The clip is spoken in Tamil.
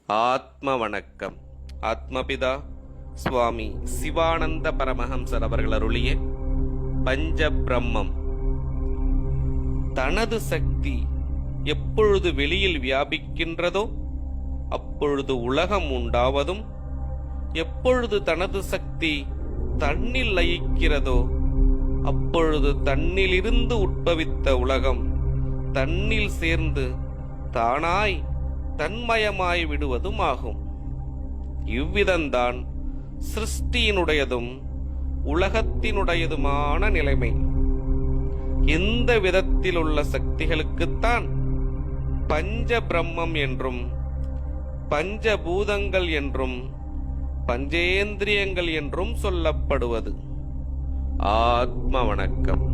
ஆத்ம வணக்கம். ஆத்மபிதா சுவாமி சிவானந்த பரமஹம்சர் அவர்கள் அருளிய பஞ்ச பிரம்மம். தனது சக்தி எப்பொழுது வெளியில் வியாபிக்கின்றதோ அப்பொழுது உலகம் உண்டாவதும், எப்பொழுது தனது சக்தி தன்னில் லயிக்கிறதோ அப்பொழுது தன்னிலிருந்து உட்பவித்த உலகம் தன்னில் சேர்ந்து தானாய் தன்மயமாய் விடுவதும் ஆகும். இவ்விதம்தான் சிருஷ்டியினுடையதும் உலகத்தினுடையதுமான நிலைமை. இந்த விதத்தில் உள்ள சக்திகளுக்குத்தான் பஞ்ச பிரம்மம் என்றும் பஞ்சபூதங்கள் என்றும் பஞ்சேந்திரியங்கள் என்றும் சொல்லப்படுவது. ஆத்ம வணக்கம்.